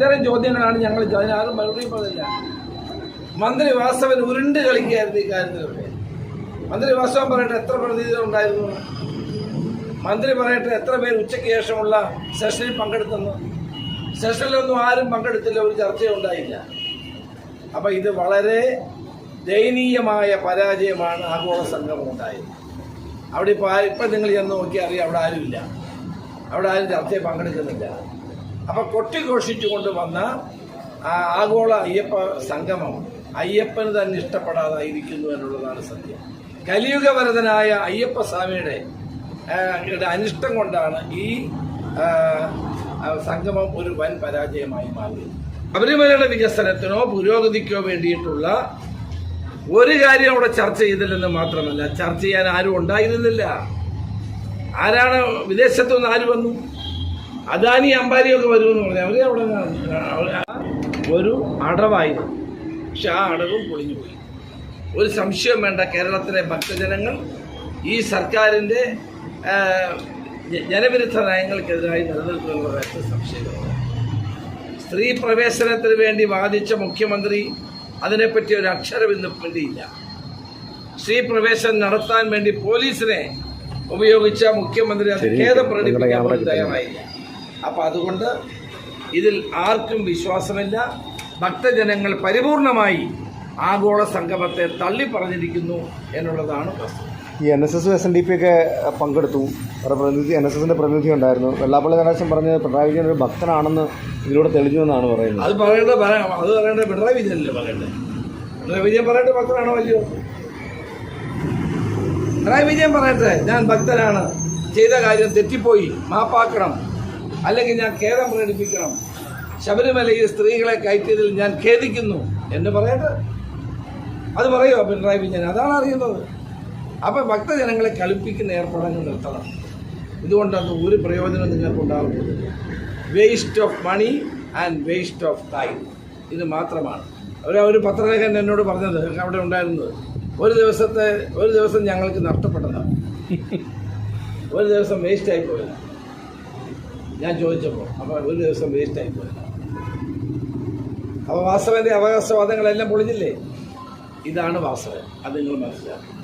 ഇത്തരം ചോദ്യങ്ങളാണ് ഞങ്ങൾ അതിനാരും മറുപടി പറഞ്ഞില്ല. മന്ത്രി വാസവൻ ഉരുണ്ട് കളിക്കുകയായിരുന്നു ഈ കാര്യത്തിലൊക്കെ. മന്ത്രി വാസവൻ പറയട്ടെ എത്ര പ്രതിനിധികൾ ഉണ്ടായിരുന്നു, മന്ത്രി പറയട്ടെ എത്ര പേര് ഉച്ചയ്ക്ക് ശേഷമുള്ള സെഷനിൽ പങ്കെടുത്തെന്ന്. സെഷനിലൊന്നും ആരും പങ്കെടുത്തില്ല, ഒരു ചർച്ചയും ഉണ്ടായില്ല. അപ്പം ഇത് വളരെ ദയനീയമായ പരാജയമാണ് ആഗോള സംഗമം ഉണ്ടായത്. അവിടെ ഇപ്പം നിങ്ങൾ ചെന്ന് നോക്കിയാൽ അറിയാം, അവിടെ ആരുമില്ല, അവിടെ ആരും ചർച്ചയിൽ പങ്കെടുക്കുന്നില്ല. അപ്പം കൊട്ടിഘോഷിച്ചുകൊണ്ട് വന്ന ആഗോള അയ്യപ്പ സംഗമം അയ്യപ്പന് തന്നെ ഇഷ്ടപ്പെടാതായിരിക്കുന്നു എന്നുള്ളതാണ് സത്യം. കലിയുഗവരതനായ അയ്യപ്പ സ്വാമിയുടെ അനിഷ്ടം കൊണ്ടാണ് ഈ സംഗമം ഒരു വൻ പരാജയമായി മാറിയത്. ശബരിമലയുടെ വികസനത്തിനോ പുരോഗതിക്കോ വേണ്ടിയിട്ടുള്ള ഒരു കാര്യം അവിടെ ചർച്ച ചെയ്തില്ലെന്ന് മാത്രമല്ല, ചർച്ച ചെയ്യാൻ ആരും ഉണ്ടായിരുന്നില്ല. ആരാണ് വിദേശത്തുനിന്ന് ആര് വന്നു? അദാനി അംബാനിയൊക്കെ വരുമെന്ന് പറഞ്ഞു. അവരെ അവിടെ ഒരു അടവായിരുന്നു. പക്ഷെ ആ അടവും പൊളിഞ്ഞുപോയി. ഒരു സംശയം വേണ്ട, കേരളത്തിലെ ഭക്തജനങ്ങൾ ഈ സർക്കാരിൻ്റെ ജനവിരുദ്ധ നയങ്ങൾക്കെതിരായി നിലനിൽക്കുന്നുള്ള വ്യക്ത സംശയമില്ല. സ്ത്രീ പ്രവേശനത്തിന് വേണ്ടി വാദിച്ച മുഖ്യമന്ത്രി അതിനെപ്പറ്റി ഒരു അക്ഷരം ഇന്ന് വേണ്ടിയില്ല. സ്ത്രീ പ്രവേശനം നടത്താൻ വേണ്ടി പോലീസിനെ ഉപയോഗിച്ച മുഖ്യമന്ത്രി അത് ഖേദം പ്രകടിപ്പിക്കാൻ പോലും തയ്യാറായില്ല. അപ്പം അതുകൊണ്ട് ഇതിൽ ആർക്കും വിശ്വാസമില്ല. ഭക്തജനങ്ങൾ പരിപൂർണമായി ആഗോള സംഗമത്തെ തള്ളിപ്പറഞ്ഞിരിക്കുന്നു എന്നുള്ളതാണ് പ്രശ്നം. ഈ NSS SNDP ഒക്കെ പങ്കെടുത്തു. പ്രതിനിധി NSSന്റെ പ്രതിനിധി ഉണ്ടായിരുന്നു. വെള്ളാപ്പള്ളി നടേശൻ പറഞ്ഞത് പിണറായി വിജയൻ ഒരു ഭക്തനാണെന്ന് ഇതിലൂടെ തെളിഞ്ഞു എന്നാണ് പറയുന്നത്. അത് പറയേണ്ടത് പിണറായി വിജയനല്ലേ പറയേണ്ടത്. പിണറായി വിജയൻ പറയട്ടെ ഭക്തനാണോ അല്ലയോ? പിണറായി വിജയൻ പറയട്ടെ ഞാൻ ഭക്തനാണ്, ചെയ്ത കാര്യം തെറ്റിപ്പോയി, മാപ്പാക്കണം, അല്ലെങ്കിൽ ഞാൻ ഖേദം പ്രകടിപ്പിക്കണം, ശബരിമലയിൽ സ്ത്രീകളെ കയറ്റിയതിൽ ഞാൻ ഖേദിക്കുന്നു എന്ന് പറയട്ടെ. അത് പറയുമോ പിണറായി വിജയൻ? അതാണ് അറിയുന്നത്. അപ്പം ഭക്തജനങ്ങളെ കളിപ്പിക്കുന്ന ഏർപ്പാടങ്ങൾ നിർത്തണം. ഇതുകൊണ്ടൊന്നും ഒരു പ്രയോജനം നിങ്ങൾക്കുണ്ടാകുന്നത് waste of money and waste of time. ഇത് മാത്രമാണ്. ഒരു പത്രലേഖകൻ എന്നോട് പറഞ്ഞത് അവിടെ ഉണ്ടായിരുന്നത്, ഒരു ദിവസം ഞങ്ങൾക്ക് നഷ്ടപ്പെട്ടതാണ്, ഒരു ദിവസം വേസ്റ്റായി പോയത്. ഞാൻ ചോദിച്ചപ്പോൾ അപ്പോൾ ഒരു ദിവസം വേസ്റ്റായി പോയത്. അപ്പോൾ വാസവൻ്റെ അവകാശവാദങ്ങളെല്ലാം പൊളിഞ്ഞില്ലേ? ഇതാണ് വാസവൻ. അത് നിങ്ങൾ മനസ്സിലാക്കും.